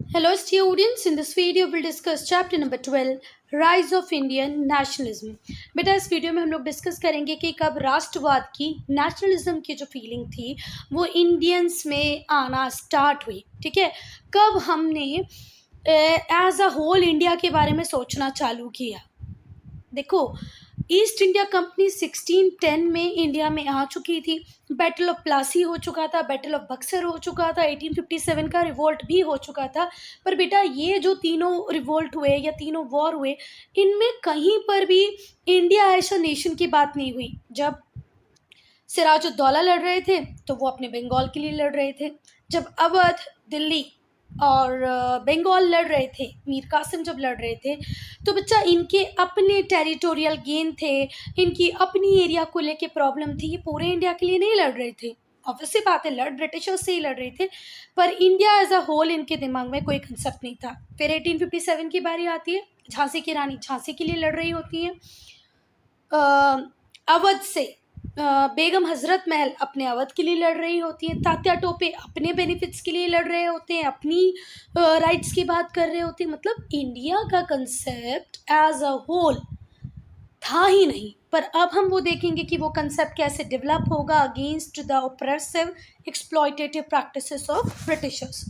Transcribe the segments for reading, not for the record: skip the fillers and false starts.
Hello, students. In this video, we'll discuss chapter number 12, Rise of Indian Nationalism. बेटा इस video में हम लोग डिस्कस करेंगे कि कब राष्ट्रवाद की नेशनलिज्म की जो फीलिंग थी वो इंडियंस में आना स्टार्ट हुई। ठीक है, कब हमने एज अ होल इंडिया के बारे में सोचना चालू किया। देखो, ईस्ट इंडिया कंपनी 1610 में इंडिया में आ चुकी थी। बैटल ऑफ प्लासी हो चुका था, बैटल ऑफ बक्सर हो चुका था, 1857 का रिवोल्ट भी हो चुका था। पर बेटा ये जो तीनों रिवोल्ट हुए या तीनों वॉर हुए, इनमें कहीं पर भी इंडिया एज अ नेशन की बात नहीं हुई। जब सिराजुद्दौला लड़ रहे थे तो वो अपने बंगाल के लिए लड़ रहे थे। जब अवध, दिल्ली और बंगाल लड़ रहे थे, मीर कासिम जब लड़ रहे थे, तो बच्चा इनके अपने टेरिटोरियल गेन थे, इनकी अपनी एरिया को लेके प्रॉब्लम थी। ये पूरे इंडिया के लिए नहीं लड़ रहे थे। ऑब्वियसली बात है, लड़ ब्रिटिशर्स से ही लड़ रहे थे, पर इंडिया एज अ होल इनके दिमाग में कोई कंसेप्ट नहीं था। फिर 1857 की बारी आती है, झांसी की रानी झांसी के लिए लड़ रही होती हैं। अवध से बेगम हजरत महल अपने अवध के लिए लड़ रही होती हैं। तात्या टोपे अपने बेनिफिट्स के लिए लड़ रहे होते हैं, अपनी राइट्स की बात कर रहे होते हैं। मतलब इंडिया का कंसेप्ट एज अ होल था ही नहीं। पर अब हम वो देखेंगे कि वो कंसेप्ट कैसे डेवलप होगा against the oppressive exploitative practices of Britishers.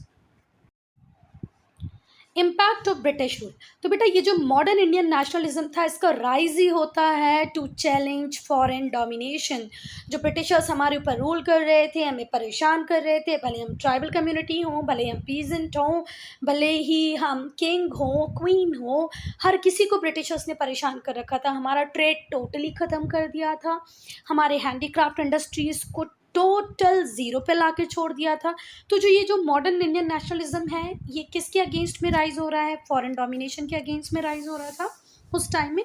Impact of British rule. तो बेटा ये जो मॉडर्न इंडियन नेशनलिज्म था, इसका राइज ही होता है टू चैलेंज फॉरेन डोमिनेशन। जो ब्रिटिशर्स हमारे ऊपर रूल कर रहे थे, हमें परेशान कर रहे थे, भले हम ट्राइबल कम्युनिटी हों, भले हम पीजेंट हों, भले ही हम किंग हों, क्वीन हो, हर किसी को ब्रिटिशर्स ने परेशान कर रखा था। हमारा ट्रेड टोटली ख़त्म कर दिया था, हमारे हैंडीक्राफ्ट इंडस्ट्रीज़ को टोटल ज़ीरो पे ला के छोड़ दिया था। तो जो ये जो मॉडर्न इंडियन नेशनलिज्म है, ये किसके अगेंस्ट में राइज हो रहा है? फॉरेन डोमिनेशन के अगेंस्ट में राइज हो रहा था उस टाइम में।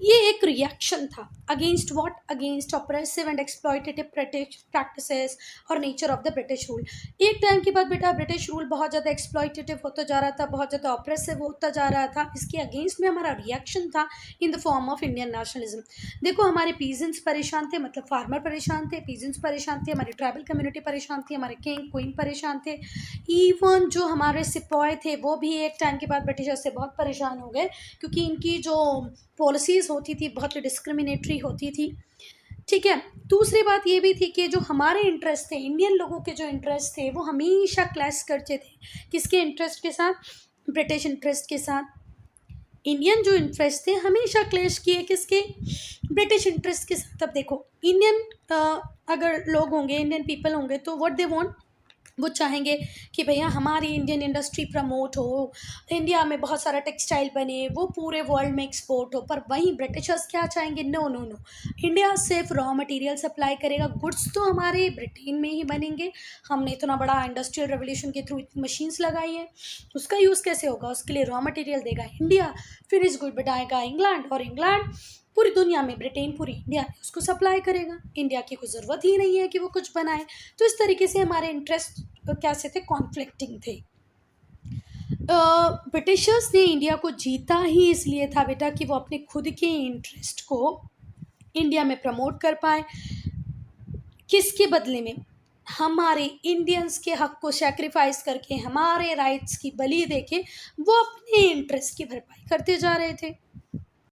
ये एक रिएक्शन था against what? Against oppressive and exploitative practices और nature of the British rule. एक टाइम के बाद बेटा ब्रिटिश रूल बहुत ज़्यादा एक्सप्लॉयटेटिव होता जा रहा था, बहुत ज़्यादा ऑप्रेसिव होता जा रहा था। इसके अगेंस्ट में हमारा रिएक्शन था in the form of Indian nationalism. देखो, हमारे पीजेंट्स परेशान थे, मतलब फार्मर परेशान थे, पीजेंट्स परेशान थे, हमारी ट्राइबल कम्युनिटी परेशान थी, हमारे किंग क्वीन परेशान थे। इवन जो हमारे सिपाही थे वो भी एक टाइम के बाद ब्रिटिशर्स से बहुत परेशान हो गए, क्योंकि इनकी जो पॉलिसीज़ होती थी बहुत डिस्क्रिमिनेटरी होती थी। ठीक है, दूसरी बात ये भी थी कि जो हमारे इंटरेस्ट थे, इंडियन लोगों के जो इंटरेस्ट थे, वो हमेशा क्लैश करते थे। किसके इंटरेस्ट के साथ? ब्रिटिश इंटरेस्ट के साथ। इंडियन जो इंटरेस्ट थे हमेशा क्लैश किए किसके? ब्रिटिश इंटरेस्ट के साथ। अब देखो, इंडियन अगर लोग होंगे, इंडियन पीपल होंगे, तो व्हाट दे वांट, वो चाहेंगे कि भैया हमारी इंडियन इंडस्ट्री प्रमोट हो, इंडिया में बहुत सारा टेक्सटाइल बने, वो पूरे वर्ल्ड में एक्सपोर्ट हो। पर वहीं ब्रिटिशर्स क्या चाहेंगे? नो नो नो, इंडिया सिर्फ रॉ मटेरियल सप्लाई करेगा, गुड्स तो हमारे ब्रिटेन में ही बनेंगे। हमने इतना बड़ा इंडस्ट्रियल रेवोल्यूशन के थ्रू इतनी मशीन्स लगाई है, उसका यूज़ कैसे होगा? उसके लिए रॉ मटेरियल देगा इंडिया, फिनिश गुड बनाएगा इंग्लैंड, और इंग्लैंड पूरी दुनिया में, ब्रिटेन पूरी इंडिया में उसको सप्लाई करेगा। इंडिया की कोई ज़रूरत ही नहीं है कि वो कुछ बनाए। तो इस तरीके से हमारे इंटरेस्ट कैसे थे? कॉन्फ्लिक्टिंग थे। ब्रिटिशर्स ने इंडिया को जीता ही इसलिए था बेटा कि वो अपने खुद के इंटरेस्ट को इंडिया में प्रमोट कर पाए। किसके बदले में? हमारे इंडियंस के हक को सेक्रीफाइस करके, हमारे राइट्स की बलि देके वो अपने इंटरेस्ट की भरपाई करते जा रहे थे।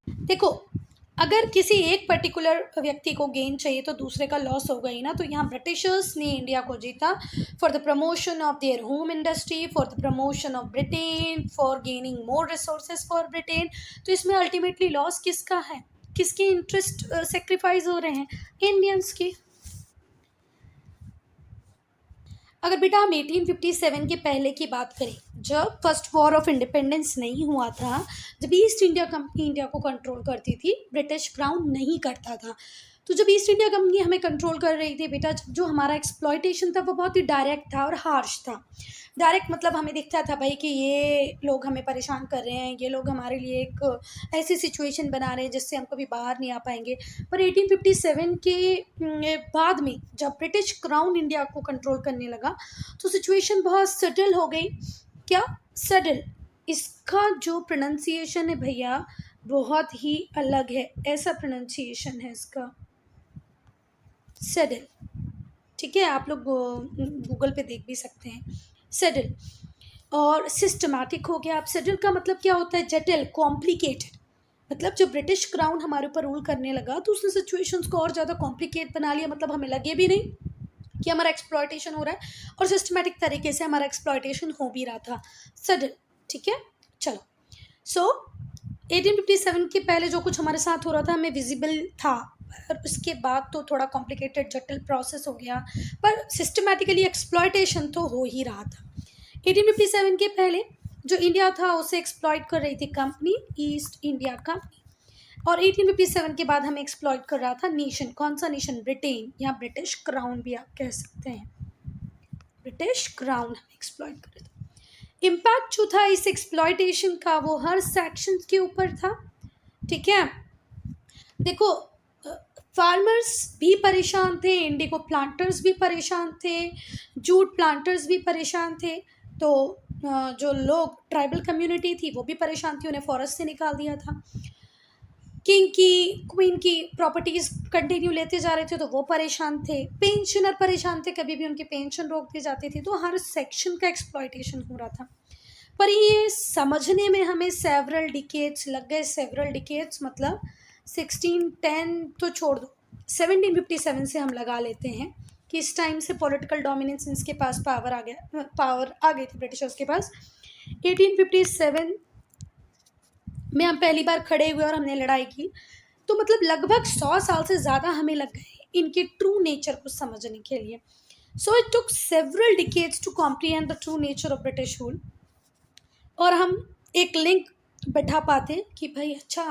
देखो, अगर किसी एक पर्टिकुलर व्यक्ति को गेन चाहिए तो दूसरे का लॉस होगा ही ना। तो यहाँ ब्रिटिशर्स ने इंडिया को जीता for the promotion of their home industry, for the promotion of Britain, for gaining more resources for Britain. तो इसमें अल्टीमेटली लॉस किसका है? किसके इंटरेस्ट सेक्रीफाइस हो रहे हैं? इंडियंस के। अगर बेटा हम 1857 के पहले की बात करें, जब फर्स्ट वॉर ऑफ इंडिपेंडेंस नहीं हुआ था, जब ईस्ट इंडिया कंपनी इंडिया को कंट्रोल करती थी, ब्रिटिश क्राउन नहीं करता था। तो जब ईस्ट इंडिया कंपनी हमें कंट्रोल कर रही थी बेटा, जो हमारा एक्सप्लॉयटेशन था वो बहुत ही डायरेक्ट था और हार्श था। डायरेक्ट मतलब हमें दिखता था भाई कि ये लोग हमें परेशान कर रहे हैं, ये लोग हमारे लिए एक ऐसी सिचुएशन बना रहे हैं जिससे हम कभी बाहर नहीं आ पाएंगे। पर 1857 के बाद में जब ब्रिटिश क्राउन इंडिया को कंट्रोल करने लगा, तो सिचुएशन बहुत सटल हो गई। क्या सटल? इसका जो प्रोनाउंसिएशन है भैया बहुत ही अलग है, ऐसा प्रोनाउंसिएशन है इसका, सटल। ठीक है, आप लोग गूगल पे देख भी सकते हैं। सटल। और सिस्टमैटिक हो गया। अब सेटल का मतलब क्या होता है? जटिल, कॉम्प्लिकेटेड। मतलब जब ब्रिटिश क्राउन हमारे ऊपर रूल करने लगा तो उसने सिचुएशंस को और ज़्यादा कॉम्प्लिकेट बना लिया। मतलब हमें लगे भी नहीं कि हमारा एक्सप्लॉयटेशन हो रहा है और सिस्टमैटिक तरीके से हमारा एक्सप्लॉयटेशन हो भी रहा था। सडन, ठीक है, चलो। सो 1857 के पहले जो कुछ हमारे साथ हो रहा था हमें विजिबल था, और उसके बाद तो थोड़ा कॉम्प्लिकेटेड जटिल प्रोसेस हो गया, पर सिस्टमैटिकली एक्सप्लॉयटेशन तो हो ही रहा था। 1857 के पहले जो इंडिया था उसे एक्सप्लॉइट कर रही थी कंपनी, ईस्ट इंडिया कंपनी। और 1857 के बाद हमें एक्सप्लॉइट कर रहा था नेशन। कौन सा नेशन? ब्रिटेन, या ब्रिटिश क्राउन भी आप कह सकते हैं। ब्रिटिश क्राउन हमें एक्सप्लॉइट कर रहा था। इम्पैक्ट जो था इस एक्सप्लॉयटेशन का वो हर सेक्शन के ऊपर था, ठीक है। देखो, फार्मर्स भी परेशान थे, इंडिगो प्लांटर्स भी परेशान थे, जूट प्लांटर्स भी परेशान थे। तो जो लोग, ट्राइबल कम्युनिटी थी वो भी परेशान थी, उन्हें फॉरेस्ट से निकाल दिया था। किंग की, क्वीन की प्रॉपर्टीज़ कंटिन्यू लेते जा रहे थे तो वो परेशान थे। पेंशनर परेशान थे, कभी भी उनकी पेंशन रोक दी जाती थी। तो हर सेक्शन का एक्सप्लॉयटेशन हो रहा था। पर ये समझने में हमें सेवरल डिकेड्स लग गए। सेवरल डिकेड्स मतलब 1610 तो छोड़ दो, 1757 से हम लगा लेते हैं कि इस टाइम से पॉलिटिकल डोमिनेंस इसके पास पावर आ गई थी ब्रिटिशर्स के पास। 1857 में हम पहली बार खड़े हुए और हमने लड़ाई की। तो मतलब लगभग 100 साल से ज़्यादा हमें लग गए इनके ट्रू नेचर को समझने के लिए। So it took several decades to comprehend the true nature of British rule. और हम एक लिंक बैठा पाते कि भाई अच्छा,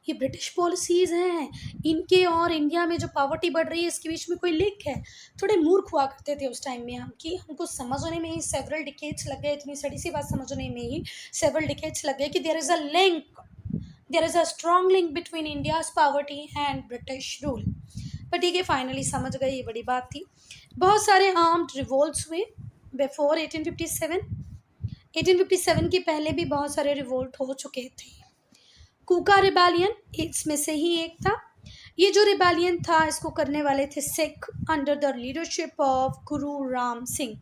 ये ब्रिटिश पॉलिसीज़ हैं, इनके और इंडिया में जो पॉवर्टी बढ़ रही है इसके बीच में कोई लिंक है। थोड़े मूर्ख हुआ करते थे उस टाइम में हम, कि हमको समझने में ही सेवरल डिकेड्स लग गए, इतनी सड़ी सी बात समझने में ही सेवरल डिकेड्स लग गए कि there is a link, there is a strong link between India's poverty and British rule. पर ठीक है, फाइनली समझ गए, ये बड़ी बात थी। बहुत सारे आर्म्ड रिवोल्ट्स हुए बिफोर 1857। 1857 के पहले भी बहुत सारे रिवोल्ट हो चुके थे। कूका रिबेलियन इसमें से ही एक था। ये जो रिबेलियन था इसको करने वाले थे Sikh under the leadership of Guru Ram Singh.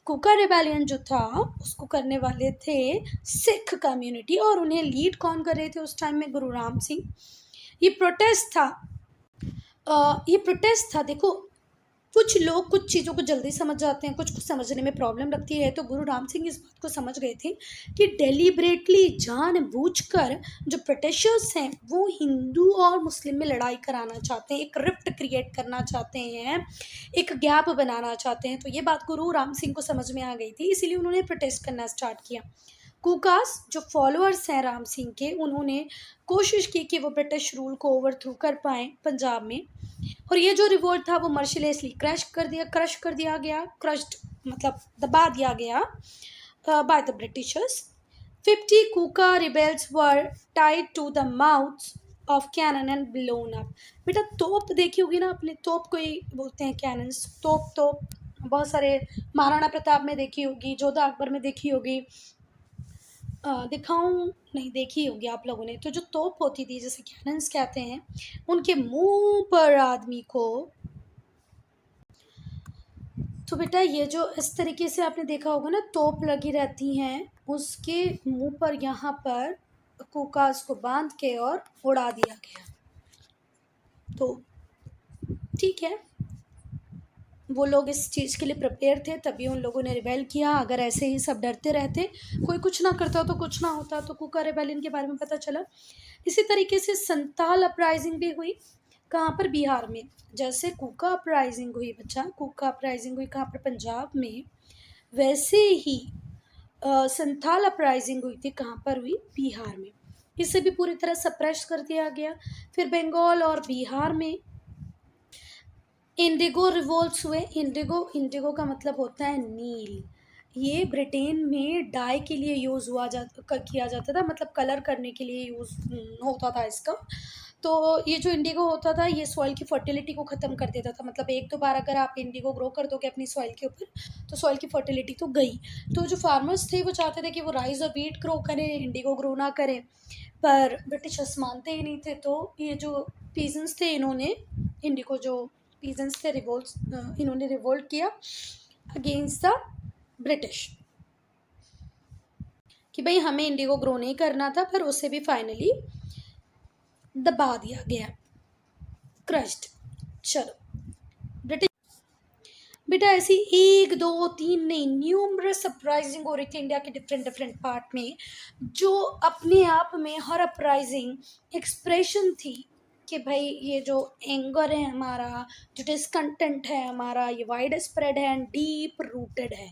Kuka rebellion जो था उसको करने वाले थे सिख कम्युनिटी, और उन्हें लीड कौन कर रहे थे उस टाइम में? गुरु राम सिंह। ये प्रोटेस्ट था, देखो, कुछ लोग कुछ चीज़ों को जल्दी समझ जाते हैं, कुछ को समझने में प्रॉब्लम लगती है। तो गुरु राम सिंह इस बात को समझ गए थे कि डेलिबरेटली, जानबूझकर जो ब्रिटिशर्स हैं वो हिंदू और मुस्लिम में लड़ाई कराना चाहते हैं, एक रिफ्ट क्रिएट करना चाहते हैं, एक गैप बनाना चाहते हैं। तो ये बात गुरु राम सिंह को समझ में आ गई थी, इसीलिए उन्होंने प्रोटेस्ट करना स्टार्ट किया। कूकास जो फॉलोअर्स हैं राम सिंह के, उन्होंने कोशिश की कि वो ब्रिटिश रूल को ओवरथ्रो कर पाएँ पंजाब में। और ये जो रिवोल्ट था वो मर्शिलेसली क्रश कर दिया गया, क्रश्ड मतलब दबा दिया गया by the Britishers. 50 Kuka rebels were tied to the mouths of cannon and blown up. बेटा तोप देखी होगी ना आपने, तोप को ही बोलते हैं कैनन्स। तोप बहुत सारे महाराणा प्रताप में देखी होगी, जोधा अकबर में देखी होगी, दिखाऊं नहीं, देखी होगी आप लोगों ने। तो जो तोप होती थी, जैसे कैनन्स कहते हैं, उनके मुंह पर आदमी को, तो बेटा ये जो इस तरीके से आपने देखा होगा ना, तोप लगी रहती हैं, उसके मुंह पर यहाँ पर कूकास को बांध के और उड़ा दिया गया। तो ठीक है, वो लोग इस चीज़ के लिए प्रिपेयर थे, तभी उन लोगों ने रिबेल किया। अगर ऐसे ही सब डरते रहते, कोई कुछ ना करता तो कुछ ना होता। तो कूका रिबेलियन के बारे में पता चला। इसी तरीके से संताल अपराइजिंग भी हुई। कहाँ पर? बिहार में। जैसे कूका अपराइजिंग हुई बच्चा, कूका अपराइजिंग हुई कहाँ पर? पंजाब में। वैसे ही संथाल अपराइजिंग हुई थी, कहाँ पर हुई? बिहार में। इसे भी पूरी तरह सप्रेस कर दिया गया। फिर बंगाल और बिहार में इंडिगो रिवोल्ट्स हुए। इंडिगो का मतलब होता है नील। ये ब्रिटेन में डाई के लिए यूज़ किया जाता था, मतलब कलर करने के लिए यूज़ होता था इसका। तो ये जो इंडिगो होता था ये सॉइल की फर्टिलिटी को ख़त्म कर देता था। मतलब एक दो बार अगर आप इंडिगो ग्रो कर दोगे अपनी सॉइल के ऊपर तो सॉइल की फर्टिलिटी तो गई। तो जो फार्मर्स थे वो चाहते थे कि वो राइस और वीट ग्रो करें, इंडिगो ग्रो ना करें, पर ब्रिटिशर्स मानते ही नहीं थे। तो ये जो पीजेंट्स थे, इन्होंने इंडिगो जो पीजेंट्स थे इन्होंने रिवोल्ट किया अगेंस्ट द ब्रिटिश। कि भाई हमें इंडिया को ग्रो नहीं करना था, पर उसे भी फाइनली दबा दिया गया, क्रश्ड। चलो ब्रिटिश बेटा ऐसी एक दो तीन नहीं, न्यूमरस अपराइजिंग हो रही थी इंडिया के डिफरेंट डिफरेंट पार्ट में, जो अपने आप में हर अपराइजिंग एक्सप्रेशन थी कि भाई ये जो एंगर है हमारा, जो डिसकंटेंट है हमारा, ये वाइड स्प्रेड है एंड डीप रूटेड है।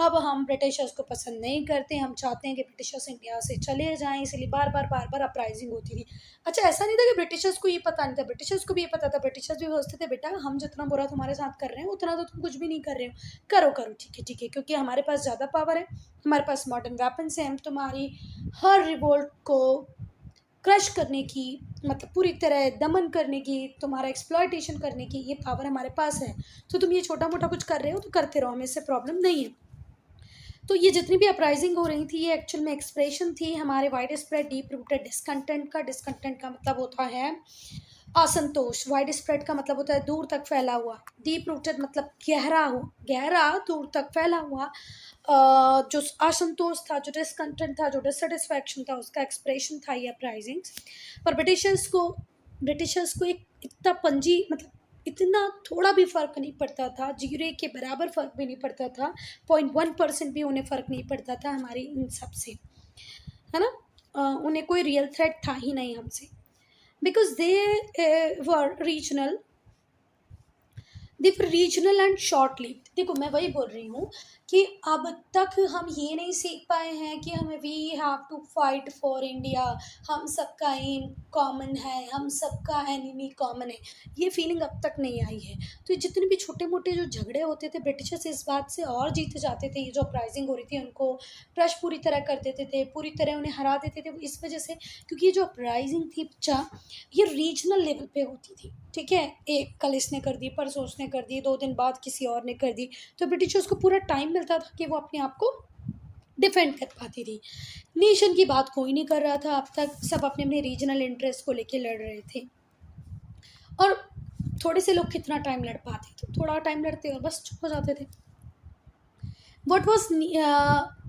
अब हम ब्रिटिशर्स को पसंद नहीं करते, हम चाहते हैं कि ब्रिटिशर्स इंडिया से चले जाएं, इसलिए बार बार अपराइजिंग होती थी। अच्छा, ऐसा नहीं था कि ब्रिटिशर्स को ये पता नहीं था, ब्रिटिशर्स को भी ये पता था। ब्रिटिशर्स भी सोचते थे बेटा हम जितना बुरा तुम्हारे साथ कर रहे हैं उतना तो तुम कुछ भी नहीं कर रहे हो, करो करो ठीक है, क्योंकि हमारे पास ज़्यादा पावर है, हमारे पास मॉडर्न वेपन्स हैं, हम तुम्हारी हर रिवोल्ट को क्रश करने की, मतलब पूरी तरह दमन करने की, तुम्हारा एक्सप्लॉयटेशन करने की ये पावर हमारे पास है। तो तुम ये छोटा मोटा कुछ कर रहे हो तो करते रहो, हमें इससे प्रॉब्लम नहीं है। तो ये जितनी भी अपराइजिंग हो रही थी ये एक्चुअल में एक्सप्रेशन थी हमारे wide spread deep rooted discontent का। डिसकंटेंट का मतलब होता है असंतोष, वाइड स्प्रेड का मतलब होता है दूर तक फैला हुआ, डीप रूटेड मतलब गहरा दूर तक फैला हुआ। जो असंतोष था, जो डिसकंटेंट था, जो डिससेटिस्फैक्शन था, उसका एक्सप्रेशन था ये अपराइजिंग। पर ब्रिटिशर्स को एक इतना पंजी, मतलब इतना थोड़ा भी फ़र्क नहीं पड़ता था, जीरो के बराबर फ़र्क भी नहीं पड़ता था, 0.1% भी उन्हें फ़र्क नहीं पड़ता था हमारी इन सब से, है ना। उन्हें कोई रियल थ्रेट था ही नहीं हमसे, because they were regional and short lived. देखो मैं वही बोल रही हूँ कि अब तक हम ये नहीं सीख पाए हैं कि हमें we have to fight for India, हम सबका एम कॉमन है, हम सबका एनिमी कॉमन है, ये फीलिंग अब तक नहीं आई है। तो ये जितने भी छोटे मोटे जो झगड़े होते थे ब्रिटिशर्स इस बात से और जीते जाते थे, ये जो अपराइजिंग हो रही थी उनको क्रश पूरी तरह कर देते थे, पूरी तरह उन्हें हरा देते थे, इस वजह से क्योंकि ये जो अपराइजिंग थी बच्चा ये रीजनल लेवल पे होती थी, ठीक है। एक कल इसने कर दी, परसों उसने कर दी, 2 दिन बाद किसी और ने कर दी, तो ब्रिटिशर्स को पूरा टाइम मिलता था कि वो अपने आप को डिफेंड कर पाती थी। नेशन की बात कोई नहीं कर रहा था अब तक, सब अपने अपने रीजनल इंटरेस्ट को लेके लड़ रहे थे। और थोड़े से लोग कितना टाइम लड़ पाते, तो थोड़ा टाइम लड़ते और बस चुप हो जाते थे। what was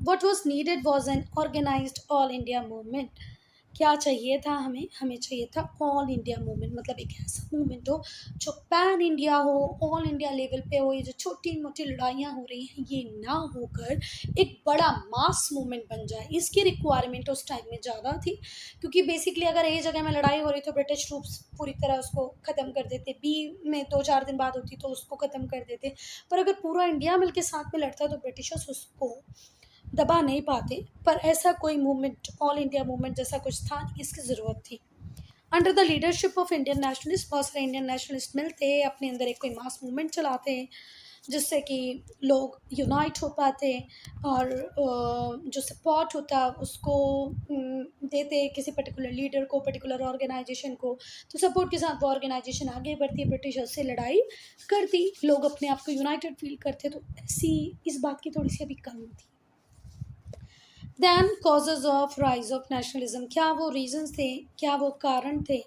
what was needed was an organized all India movement। क्या चाहिए था हमें चाहिए था ऑल इंडिया मूवमेंट, मतलब एक ऐसा मूवमेंट हो जो पैन इंडिया हो, ऑल इंडिया लेवल पे हो। ये जो छोटी मोटी लड़ाइयाँ हो रही हैं ये ना होकर एक बड़ा मास मूवमेंट बन जाए, इसकी रिक्वायरमेंट उस टाइम में ज़्यादा थी। क्योंकि बेसिकली अगर एक जगह में लड़ाई हो रही तो ब्रिटिश ट्रूप्स पूरी तरह उसको ख़त्म कर देते, बी में 2-4 दिन बाद होती तो उसको ख़त्म कर देते, पर अगर पूरा इंडिया मिलके साथ में लड़ता तो ब्रिटिशर्स उसको दबा नहीं पाते। पर ऐसा कोई मूवमेंट, ऑल इंडिया मूवमेंट जैसा कुछ था, इसकी ज़रूरत थी। Under the leadership of Indian nationalist, बहुत सारे इंडियन नेशनलिस्ट मिलते अपने अंदर एक कोई मास मूवमेंट चलाते हैं जिससे कि लोग यूनाइट हो पाते और जो सपोर्ट होता उसको देते किसी पर्टिकुलर लीडर को, पर्टिकुलर ऑर्गेनाइजेशन को। तो सपोर्ट के साथ वो ऑर्गेनाइजेशन आगे बढ़ती, ब्रिटिशर्स से लड़ाई करती, लोग अपने आप को यूनाइटेड फील करते। तो ऐसी इस बात की थोड़ी सी अभी कमी थी। Than causes of rise of nationalism, क्या वो रीजंस थे, क्या वो कारण थे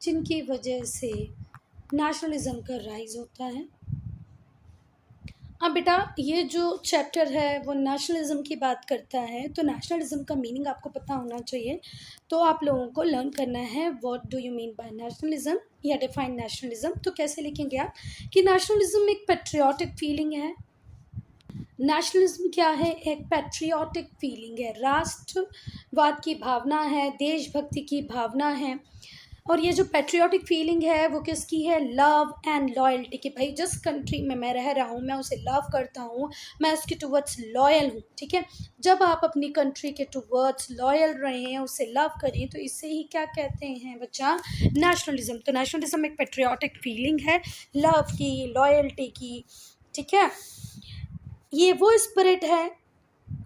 जिनकी वजह से नेशनलिज्म का राइज होता है। अब बेटा ये जो चैप्टर है वो नेशनलिज्म की बात करता है, तो नेशनलिज्म का मीनिंग आपको पता होना चाहिए। तो आप लोगों को लर्न करना है what do you mean by nationalism या डिफाइन नेशनलिज्म। तो कैसे लिखेंगे आप कि नेशनलिज्म एक पेट्रियाटिक फीलिंग है। नेशनलिज्म क्या है, एक पैट्रियाटिक फीलिंग है, राष्ट्रवाद की भावना है, देशभक्ति की भावना है। और ये जो पैट्रियाटिक फीलिंग है वो किसकी है, लव एंड लॉयल्टी की। भाई जिस कंट्री में मैं रह रहा हूँ मैं उसे लव करता हूँ, मैं उसके टुवर्ड्स लॉयल हूँ, ठीक है। जब आप अपनी कंट्री के टुवर्ड्स लॉयल रहें, उसे लव करें, तो इससे ही क्या कहते हैं बच्चा, नेशनलिज्म। तो नेशनलिज्म एक पैट्रियाटिक फीलिंग है, लव की, लॉयल्टी की, ठीक है। ये वो स्पिरिट है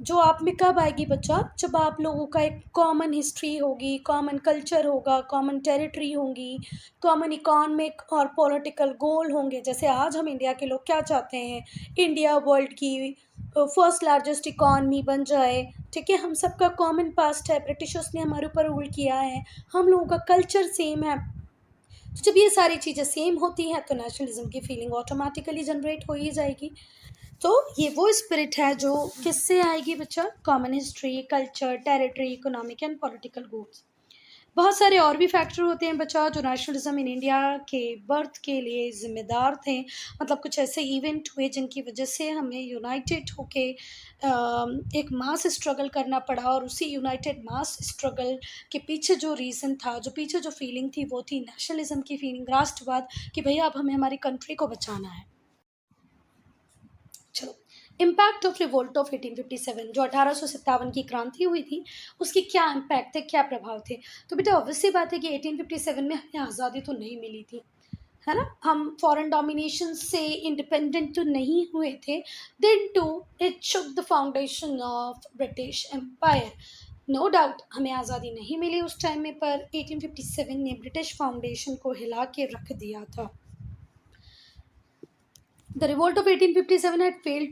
जो आप में कब आएगी बच्चा, जब आप लोगों का एक कॉमन हिस्ट्री होगी, कॉमन कल्चर होगा, कॉमन टेरिटरी होंगी, कॉमन इकोनॉमिक और पॉलिटिकल गोल होंगे। जैसे आज हम इंडिया के लोग क्या चाहते हैं, इंडिया वर्ल्ड की फर्स्ट लार्जेस्ट इकॉनमी बन जाए, ठीक है। हम सबका कॉमन पास्ट है, ब्रिटिशर्स ने हमारे ऊपर रूल किया है, हम लोगों का कल्चर सेम है। तो जब ये सारी चीज़ें सेम होती हैं तो नेशनलिज्म की फीलिंग ऑटोमेटिकली जनरेट हो ही जाएगी। तो ये वो स्पिरिट है जो किससे आएगी बच्चा? Common history, culture, territory, economic and political goals. बहुत सारे और भी फैक्टर होते हैं बच्चा जो नेशनलिज्म इन इंडिया के बर्थ के लिए ज़िम्मेदार थे। मतलब कुछ ऐसे इवेंट हुए जिनकी वजह से हमें यूनाइटेड होके एक मास स्ट्रगल करना पड़ा, और उसी यूनाइटेड मास स्ट्रगल के पीछे जो रीज़न था, जो पीछे जो फीलिंग थी, वो थी नेशनलिज्म की फीलिंग, राष्ट्रवाद, कि भैया अब हमें हमारी कंट्री को बचाना है। चलो, इम्पैक्ट ऑफ रिवोल्ट ऑफ 1857, जो 1857 की क्रांति हुई थी, उसके क्या इम्पैक्ट थे, क्या प्रभाव थे? तो बेटा ऑब्वियस सी बात है कि 1857 में हमें आज़ादी तो नहीं मिली थी, है ना? हम फॉरेन डोमिनेशन से इंडिपेंडेंट तो नहीं हुए थे। Then too it shook the foundation of British empire. No doubt हमें आज़ादी नहीं मिली उस टाइम में, पर 1857 ने ब्रिटिश फाउंडेशन को हिला के रख दिया था। The revolt of 1857 had failed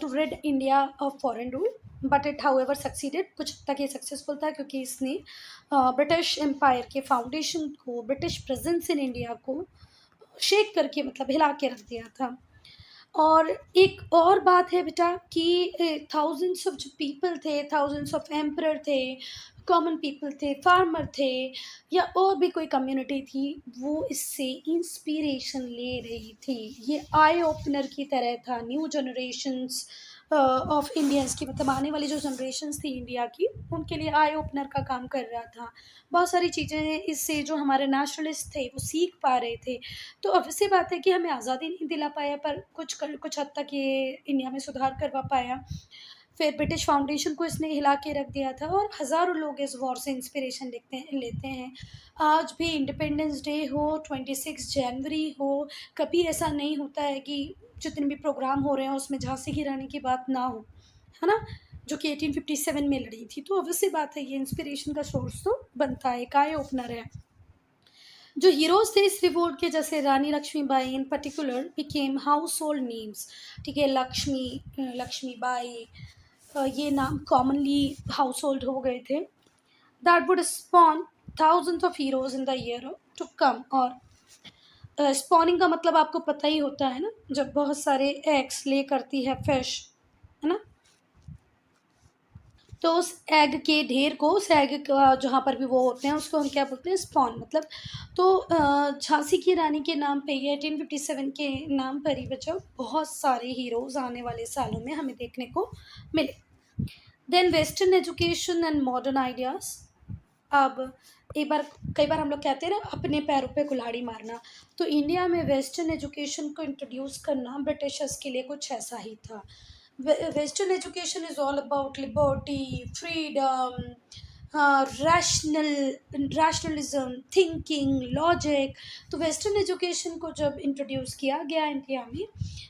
to rid India of foreign rule, but it however succeeded। कुछ हद तक ये सक्सेसफुल था क्योंकि इसने ब्रिटिश एम्पायर के फाउंडेशन को, ब्रिटिश प्रेजेंस इन इंडिया को शेक करके, मतलब हिला के रख दिया था। और एक और बात है बेटा कि थाउजेंड्स ऑफ जो पीपल थे, थाउजेंड्स ऑफ एम्परर थे, कॉमन पीपल थे, फार्मर थे, या और भी कोई कम्युनिटी थी, वो इससे इंस्पिरेशन ले रही थी। ये आई ओपनर की तरह था न्यू जनरेशन्स ऑफ इंडियंस की, मतलब आने वाली जो जनरेशन्स थी इंडिया की, उनके लिए आई ओपनर का काम कर रहा था। बहुत सारी चीज़ें इससे जो हमारे नेशनलिस्ट थे वो सीख पा रहे थे। तो ऑब्वियस बात है कि हमें आज़ादी नहीं दिला पाया, पर कुछ हद तक ये इंडिया में सुधार करवा पाया। फिर ब्रिटिश फाउंडेशन को इसने हिला के रख दिया था, और हज़ारों लोग इस वॉर से इंस्पिरेशन लेते हैं। आज भी इंडिपेंडेंस डे हो, 26 जनवरी हो, कभी ऐसा नहीं होता है कि जितने भी प्रोग्राम हो रहे हैं उसमें झांसी की रानी की बात ना हो, है ना? जो कि 1857 में लड़ी थी। तो ऑब्वियस सी बात है, ये इंस्पिरेशन का सोर्स तो बनता है, एक आई ओपनर है। जो हीरोज़ थे इस रिवोल्ट के, जैसे Rani Lakshmibai in particular became household names. ठीक है, लक्ष्मीबाई, ये नाम कॉमनली हाउस होल्ड हो गए थे। That would spawn thousands of heroes in the year to come. और स्पॉनिंग का मतलब आपको पता ही होता है ना, जब बहुत सारे एग्स ले करती है फिश, है ना? तो उस एग के ढेर को, उस एग का जहाँ पर भी वो होते हैं, उसको हम क्या बोलते हैं? स्पॉन। मतलब तो झांसी की रानी के नाम पे, ये 1857 के नाम पर ही बच्चों बहुत सारे हीरोज़ आने वाले सालों में हमें देखने को मिले। Then western education and modern ideas. अब कई बार हम लोग कहते हैं ना, अपने पैरों पे कुल्हाड़ी मारना। तो इंडिया में वेस्टर्न एजुकेशन को इंट्रोड्यूस करना ब्रिटिशर्स के लिए कुछ ऐसा ही था। Western education is all about liberty, freedom, rationalism, thinking, logic. तो वेस्टर्न एजुकेशन को जब इंट्रोड्यूस किया गया इंडिया में,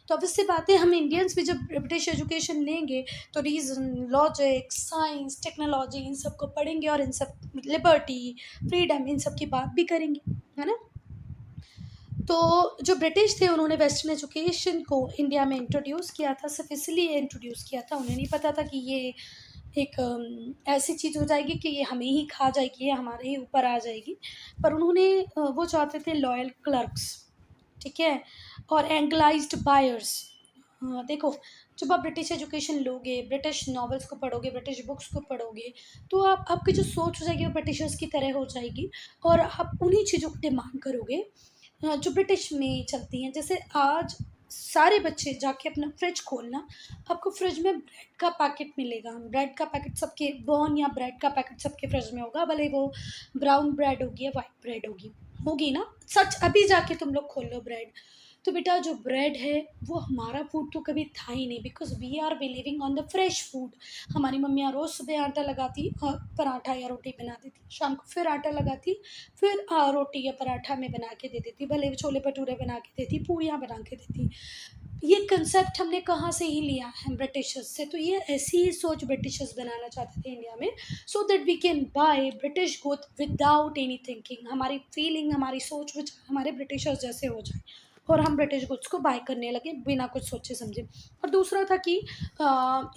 तो अब इससे बात है, हम इंडियंस भी जब ब्रिटिश एजुकेशन लेंगे तो रीज़न, लॉजिक, साइंस, टेक्नोलॉजी, इन सब को पढ़ेंगे, और इन सब, लिबर्टी, फ्रीडम, इन सब की बात भी करेंगे, है ना? तो जो ब्रिटिश थे उन्होंने वेस्टर्न एजुकेशन को इंडिया में इंट्रोड्यूस किया था। सिर्फ इसलिए इंट्रोड्यूस किया था, उन्हें नहीं पता था कि ये एक ऐसी चीज़ हो जाएगी कि ये हमें ही खा जाएगी, ये हमारे ही ऊपर आ जाएगी। पर उन्होंने वो चाहते थे लॉयल क्लर्क्स, ठीक है, और एंग्लाइज्ड बायर्स। देखो, जब आप ब्रिटिश एजुकेशन लोगे, ब्रिटिश नॉवेल्स को पढ़ोगे, ब्रिटिश बुक्स को पढ़ोगे, तो आपकी जो सोच हो जाएगी वो ब्रिटिशर्स की तरह हो जाएगी, और आप उन्हीं चीज़ों को डिमांड करोगे जो ब्रिटिश में चलती हैं। जैसे आज सारे बच्चे जाके अपना फ्रिज खोलना, आपको फ्रिज में ब्रेड का पैकेट मिलेगा। ब्रेड का पैकेट सबके, बॉर्न या ब्रेड का पैकेट सबके फ्रिज में होगा, भले वो ब्राउन ब्रेड होगी या वाइट ब्रेड होगी ना। सच, अभी जाके तुम लोग खोल लो ब्रेड, तो बेटा जो ब्रेड है वो हमारा फूड तो कभी था ही नहीं, because we are believing on the fresh food. हमारी मम्मियाँ रोज़ सुबह आटा लगाती और पराठा या रोटी बना देती, शाम को फिर आटा लगाती, फिर रोटी या पराठा में बना के दे देती, भले छोले भटूरे बना के देती, पूड़ियाँ बना के देती। ये कंसेप्ट हमने कहाँ से ही लिया है? ब्रिटिशर्स से। तो ये ऐसी ही सोच ब्रिटिशर्स बनाना चाहते थे इंडिया में, so that we can buy British good without any thinking. हमारी फीलिंग, हमारी सोच विचार हमारे ब्रिटिशर्स जैसे हो जाए। और हम ब्रिटिश गुड्स को बाय करने लगे बिना कुछ सोचे समझे। और दूसरा था कि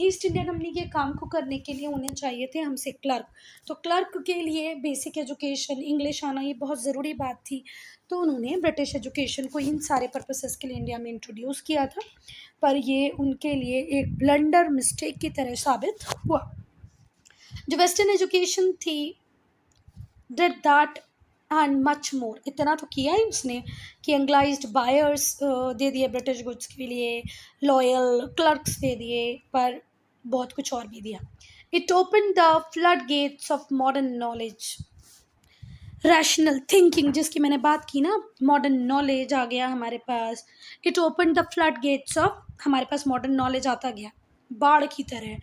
ईस्ट इंडिया कंपनी के काम को करने के लिए उन्हें चाहिए थे हमसे क्लर्क। तो क्लर्क के लिए बेसिक एजुकेशन इंग्लिश आना ये बहुत ज़रूरी बात थी। तो उन्होंने ब्रिटिश एजुकेशन को इन सारे पर्पसेस के लिए इंडिया में इंट्रोड्यूस किया था, पर ये उनके लिए एक ब्लंडर मिस्टेक की तरह साबित हुआ। जो वेस्टर्न एजुकेशन थी did that and much more, इतना तो किया ही उसने कि एंग्लाइज्ड बायर्स दे दिए ब्रिटिश गुड्स के लिए, लॉयल क्लर्क्स दे दिए, पर बहुत कुछ और भी दिया। It open the flood gates of modern knowledge, rational thinking जिसकी मैंने बात की ना, मॉडर्न नॉलेज आ गया हमारे पास। It open the flood gates of, हमारे पास मॉडर्न नॉलेज आता गया बाढ़ की तरह।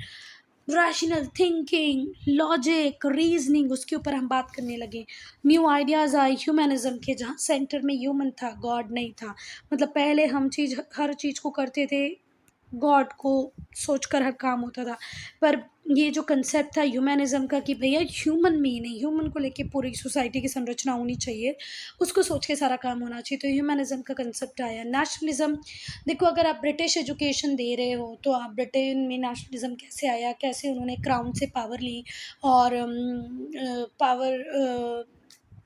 रैशनल थिंकिंग, लॉजिक, रीजनिंग, उसके ऊपर हम बात करने लगे। न्यू आइडियाज़ आए ह्यूमनिज्म के, जहाँ सेंटर में ह्यूमन था, गॉड नहीं था। मतलब पहले हम हर चीज़ को करते थे गॉड को सोचकर हर काम होता था, पर ये जो कंसेप्ट था ह्यूमनिज्म का कि भैया ह्यूमन में ही नहीं, ह्यूमन को लेके पूरी सोसाइटी की संरचना होनी चाहिए, उसको सोच के सारा काम होना चाहिए, तो ह्यूमनिज्म का कंसेप्ट आया। नेशनलिज्म, देखो अगर आप ब्रिटिश एजुकेशन दे रहे हो तो आप ब्रिटेन में नेशनलिज्म कैसे आया, कैसे उन्होंने क्राउन से पावर ली और पावर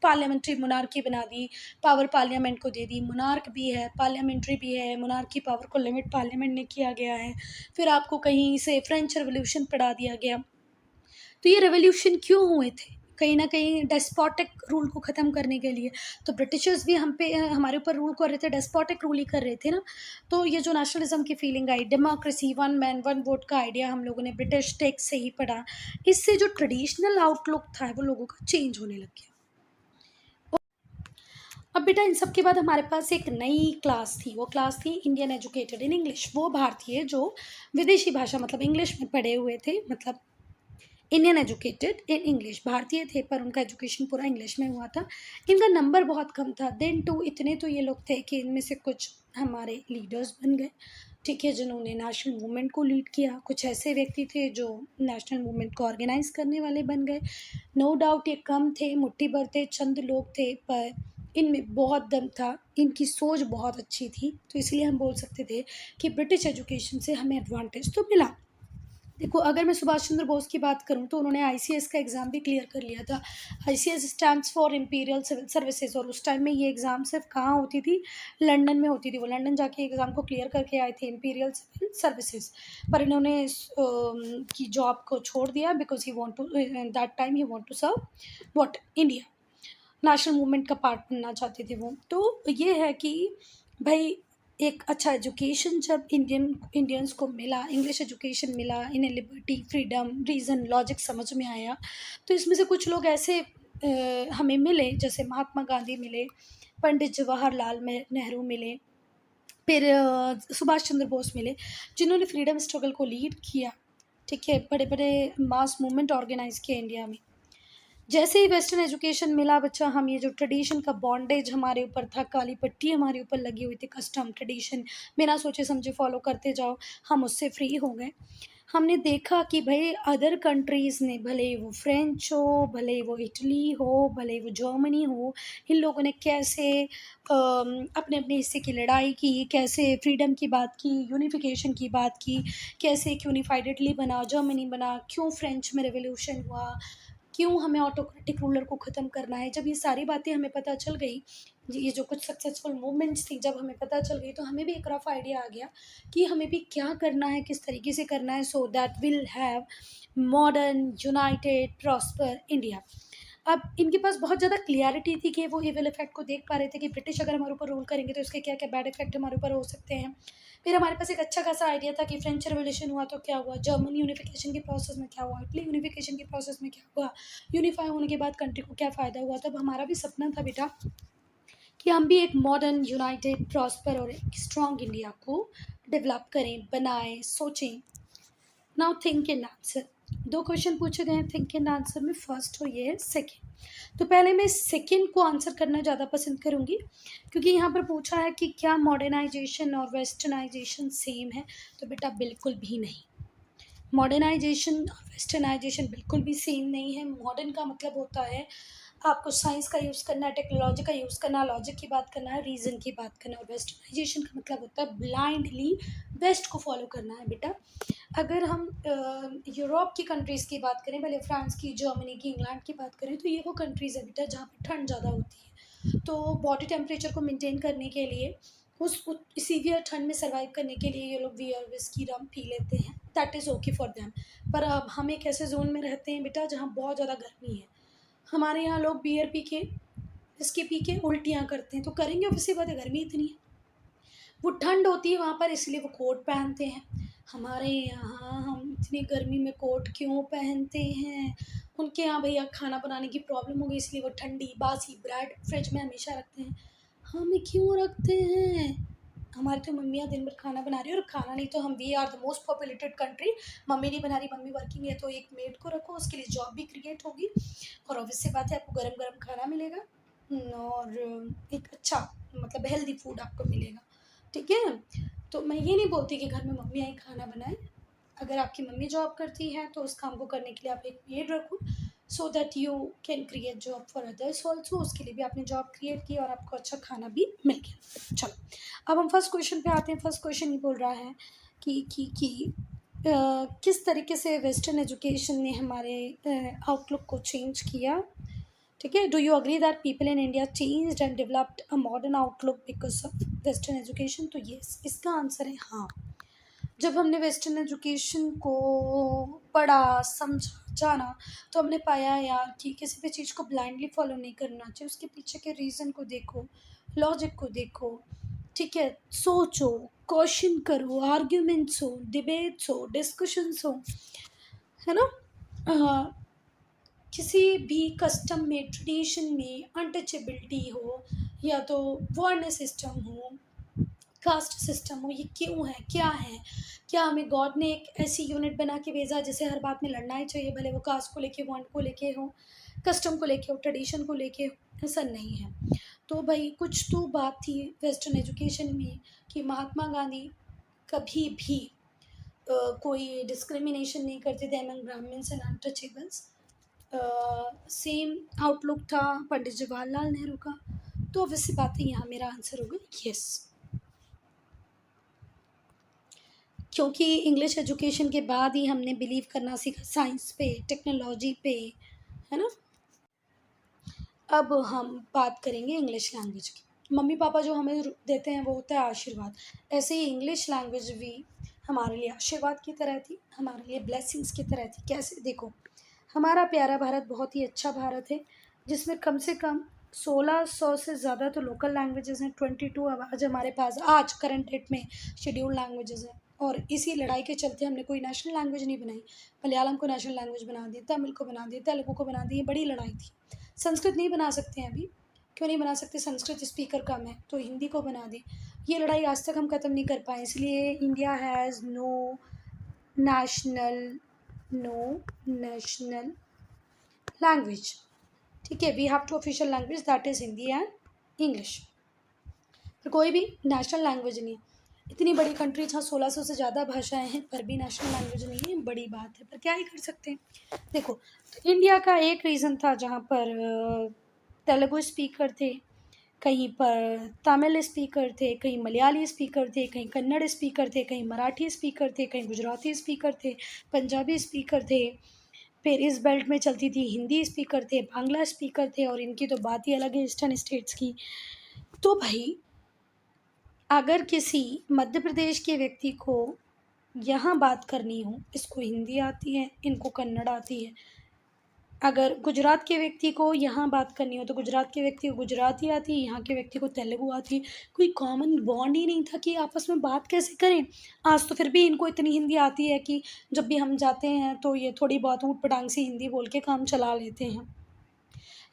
पार्लियामेंट्री मोनार्की बना दी, पावर पार्लियामेंट को दे दी, मोनार्क भी है पार्लियामेंट्री भी है, मोनार्की पावर को लिमिट पार्लियामेंट ने किया गया है। फिर आपको कहीं से फ्रेंच रेवोल्यूशन पढ़ा दिया गया। तो ये रेवोल्यूशन क्यों हुए थे? कहीं ना कहीं डेस्पोटिक रूल को ख़त्म करने के लिए। तो ब्रिटिशर्स भी हम पे हमारे ऊपर रूल कर रहे थे, डेस्पोटिक रूल ही कर रहे थे ना। तो ये जो नेशनलिज्म की फीलिंग आई, democracy, one man one vote का आइडिया हम लोगों ने ब्रिटिश टेक्स्ट से ही पढ़ा, इससे जो ट्रेडिशनल आउटलुक था वो लोगों का चेंज होने लग गया। अब बेटा इन सब के बाद हमारे पास एक नई क्लास थी, वो क्लास थी इंडियन एजुकेटेड इन इंग्लिश। वो भारतीय जो विदेशी भाषा मतलब इंग्लिश में पढ़े हुए थे, मतलब इंडियन एजुकेटेड इन इंग्लिश, भारतीय थे पर उनका एजुकेशन पूरा इंग्लिश में हुआ था। इनका नंबर बहुत कम था, देन टू इतने तो ये लोग थे कि इनमें से कुछ हमारे लीडर्स बन गए, ठीक है, जिन्होंने नेशनल मूवमेंट को लीड किया। कुछ ऐसे व्यक्ति थे जो नेशनल मूवमेंट को ऑर्गेनाइज करने वाले बन गए। नो डाउट ये कम थे, मुट्ठी भर थे, चंद लोग थे, पर इनमें बहुत दम था, इनकी सोच बहुत अच्छी थी, तो इसलिए हम बोल सकते थे कि ब्रिटिश एजुकेशन से हमें एडवांटेज तो मिला। देखो अगर मैं सुभाष चंद्र बोस की बात करूं तो उन्होंने आईसीएस का एग्ज़ाम भी क्लियर कर लिया था। ICS stands for imperial civil services, और उस टाइम में ये एग्ज़ाम सिर्फ कहाँ होती थी, लंदन में होती थी। वो लंदन जाके एग्ज़ाम को क्लियर करके आए थे, इम्पीरियल सिविल सर्विसेज। पर इन्होंने की जॉब को छोड़ दिया because he want to, that time he want to serve what India, national movement का पार्ट बनना चाहते थे वो। तो ये है कि भाई एक अच्छा एजुकेशन जब इंडियंस को मिला, इंग्लिश एजुकेशन मिला, इन्हें लिबर्टी, फ्रीडम, रीज़न, लॉजिक समझ में आया, तो इसमें से कुछ लोग ऐसे हमें मिले, जैसे महात्मा गांधी मिले, पंडित जवाहरलाल नेहरू मिले, फिर सुभाष चंद्र बोस मिले, जिन्होंने फ्रीडम स्ट्रगल को लीड किया, ठीक है, बड़े बड़े मास मूवमेंट ऑर्गेनाइज किए इंडिया में। जैसे ही वेस्टर्न एजुकेशन मिला बच्चा, हम ये जो ट्रेडिशन का बॉन्डेज हमारे ऊपर था, काली पट्टी हमारे ऊपर लगी हुई थी, कस्टम ट्रेडिशन बिना सोचे समझे फॉलो करते जाओ, हम उससे फ्री हो गए। हमने देखा कि भाई अदर कंट्रीज़ ने, भले ही वो फ्रेंच हो, भले ही वो इटली हो, भले ही वो जर्मनी हो, इन लोगों ने कैसे अपने अपने हिस्से की लड़ाई की, कैसे फ्रीडम की बात की, यूनिफिकेशन की बात की, कैसे एक यूनिफाइड इटली बना, जर्मनी बना, क्यों फ्रेंच में रेवोल्यूशन हुआ, क्यों हमें ऑटोक्रेटिक रूलर को ख़त्म करना है। जब ये सारी बातें हमें पता चल गई, ये जो कुछ सक्सेसफुल मूवमेंट्स थी जब हमें पता चल गई, तो हमें भी एक रफ आइडिया आ गया कि हमें भी क्या करना है, किस तरीके से करना है, so that will have modern United prosper India. अब इनके पास बहुत ज़्यादा क्लियरिटी थी कि वो इविल इफेक्ट को देख पा रहे थे कि ब्रिटिश अगर हमारे ऊपर रूल करेंगे तो इसके क्या क्या बैड इफेक्ट हमारे ऊपर हो सकते हैं। फिर हमारे पास एक अच्छा खासा आइडिया था कि फ्रेंच रेवोल्यूशन हुआ तो क्या हुआ, जर्मन यूनिफिकेशन के प्रोसेस में क्या हुआ, इटली यूनिफिकेशन के प्रोसेस में क्या हुआ, यूनिफाई होने के बाद कंट्री को क्या फ़ायदा हुआ। तब हमारा भी सपना था बेटा कि हम भी एक मॉडर्न यूनाइटेड प्रॉस्पर और एक स्ट्रॉन्ग इंडिया को डेवलप करें, बनाएं, सोचें। नाउ थिंक एंड आंसर, दो क्वेश्चन पूछे गए हैं थिंक एंड आंसर में, फर्स्ट और ये है सेकेंड। तो पहले मैं सेकेंड को आंसर करना ज़्यादा पसंद करूँगी, क्योंकि यहाँ पर पूछा है कि क्या मॉडर्नाइजेशन और वेस्टर्नाइजेशन सेम है, तो बेटा बिल्कुल भी नहीं। मॉडर्नाइजेशन और वेस्टर्नाइजेशन बिल्कुल भी सेम नहीं है। मॉडर्न का मतलब होता है आपको साइंस का यूज़ करना है, टेक्नोलॉजी का यूज़ करना है, लॉजिक की बात करना है, रीज़न की बात करना है। और वेस्टर्नाइजेशन का मतलब होता है ब्लाइंडली वेस्ट को फॉलो करना है बेटा। अगर हम यूरोप की कंट्रीज़ की बात करें, भले फ्रांस की, जर्मनी की, इंग्लैंड की बात करें, तो ये वो कंट्रीज़ है बेटा जहाँ पे ठंड ज़्यादा होती है। तो बॉडी टेम्परेचर को मेंटेन करने के लिए उस सीवियर ठंड में सर्वाइव करने के लिए ये लोग बियर, विस्की, रम पी लेते हैं। That is okay for them. पर अब हम एक ऐसे जोन में रहते हैं बेटा जहाँ बहुत ज़्यादा गर्मी है। हमारे यहाँ लोग बियर पी के, विस्की पी के उल्टियाँ करते हैं, तो करेंगे, ऑब्वियसली बात है, गर्मी इतनी है। वो ठंड होती है वहाँ पर, इसलिए वो कोट पहनते हैं। हमारे यहाँ हम इतनी गर्मी में कोट क्यों पहनते हैं? उनके यहाँ भैया खाना बनाने की प्रॉब्लम हो गई, इसलिए वो ठंडी बासी ब्रेड फ्रिज में हमेशा रखते हैं। हम क्यों रखते हैं? हमारी तो मम्मियाँ दिन भर खाना बना रही है, और खाना नहीं तो हम, we are the most populated country. Mummy नहीं बना रही, मम्मी वर्किंग है, तो एक मेड को रखो, उसके लिए जॉब भी क्रिएट होगी, और ऑब्वियस सी बात है आपको गरम गरम खाना मिलेगा। और एक अच्छा मतलब हेल्दी फूड आपको मिलेगा। ठीक है। तो मैं ये नहीं बोलती कि घर में मम्मी आई खाना बनाए। अगर आपकी मम्मी जॉब करती है तो उस काम को करने के लिए आप एक मेड रखो, so that you can create job for others also. उसके लिए भी आपने जॉब क्रिएट की और आपको अच्छा खाना भी मिल गया। चलो, अब हम फर्स्ट क्वेश्चन पे आते हैं। फर्स्ट क्वेश्चन ये बोल रहा है कि किस तरीके से वेस्टर्न एजुकेशन ने हमारे आउटलुक को चेंज किया। ठीक है, do you agree that people in India changed and developed a modern outlook because of western education? तो यस, इसका आंसर है हाँ। जब हमने वेस्टर्न एजुकेशन को पढ़ा, समझा, जाना, तो हमने पाया यार कि किसी भी चीज़ को ब्लाइंडली फॉलो नहीं करना चाहिए। उसके पीछे के रीज़न को देखो, लॉजिक को देखो। ठीक है, सोचो, क्वेश्चन करो, आर्ग्यूमेंट्स हो, डिबेट्स हो, डिस्कशंस हो, है ना। अ, किसी भी कस्टम में, ट्रेडिशन में अनटचेबिलिटी हो, या तो वर्ण सिस्टम हो, कास्ट सिस्टम हो, ये क्यों है, क्या है? क्या हमें गॉड ने एक ऐसी यूनिट बना के भेजा जिसे हर बात में लड़ना ही चाहिए, भले वो कास्ट को लेके, वर्ण को लेके हो, कस्टम को लेके हो, ट्रेडिशन को लेके हो? ऐसा नहीं है। तो भाई कुछ तो बात थी वेस्टर्न एजुकेशन में कि महात्मा गांधी कभी भी कोई डिस्क्रिमिनेशन नहीं करते थे among Brahmins and untouchables. Same outlook था पंडित जवाहरलाल नेहरू का। तो वैसी बात है, यहाँ मेरा आंसर होगा यस। क्योंकि इंग्लिश एजुकेशन के बाद ही हमने बिलीव करना सीखा साइंस पे, टेक्नोलॉजी पे, है ना। अब हम बात करेंगे इंग्लिश लैंग्वेज की। मम्मी पापा जो हमें देते हैं वो होता है आशीर्वाद। ऐसे ही इंग्लिश लैंग्वेज भी हमारे लिए आशीर्वाद की तरह थी, हमारे लिए ब्लेसिंग्स की तरह थी। कैसे? देखो, हमारा प्यारा भारत बहुत ही अच्छा भारत है, जिसमें कम से कम 1600 से ज़्यादा तो लोकल लैंग्वेजेस हैं। 22 अब आज हमारे पास, आज करंट डेट में शेड्यूल्ड लैंग्वेजेस हैं। और इसी लड़ाई के चलते हमने कोई नेशनल लैंग्वेज नहीं बनाई। मलयालम को नेशनल लैंग्वेज बना दी, तमिल को बना दी, तेलुगु को बना दी, ये बड़ी लड़ाई थी। संस्कृत नहीं बना सकते हैं अभी। क्यों नहीं बना सकते? संस्कृत स्पीकर कम है, तो हिंदी को बना दी। ये लड़ाई आज तक हम ख़त्म नहीं कर पाए, इसलिए India has national no national language. ठीक है, we have two official language, that is Hindi and English. पर कोई भी नेशनल लैंग्वेज नहीं है। इतनी बड़ी कंट्री जहाँ 1600 से ज़्यादा भाषाएं हैं, पर भी नेशनल लैंग्वेज नहीं है, बड़ी बात है। पर क्या ही कर सकते हैं। देखो, तो इंडिया का एक रीज़न था जहाँ पर तेलुगु स्पीकर थे, कहीं पर तमिल स्पीकर थे, कहीं मलयाली स्पीकर थे, कहीं कन्नड़ स्पीकर थे, कहीं मराठी स्पीकर थे, कहीं गुजराती स्पीकर थे, पंजाबी स्पीकर थे। फिर इस बेल्ट में चलती थी हिंदी स्पीकर थे, बांग्ला स्पीकर थे, और इनकी तो बात ही अलग है ईस्टर्न स्टेट्स की। तो भाई, अगर किसी मध्य प्रदेश के व्यक्ति को यहाँ बात करनी हो, इसको हिंदी आती है, इनको कन्नड़ आती है। अगर गुजरात के व्यक्ति को यहाँ बात करनी हो तो गुजरात के व्यक्ति को गुजराती आती है, यहाँ के व्यक्ति को तेलुगु आती है। कोई कॉमन बॉन्ड ही नहीं था कि आपस में बात कैसे करें। आज तो फिर भी इनको इतनी हिंदी आती है कि जब भी हम जाते हैं तो ये थोड़ी बहुत ऊट पटांग सी हिंदी बोल के काम चला लेते हैं।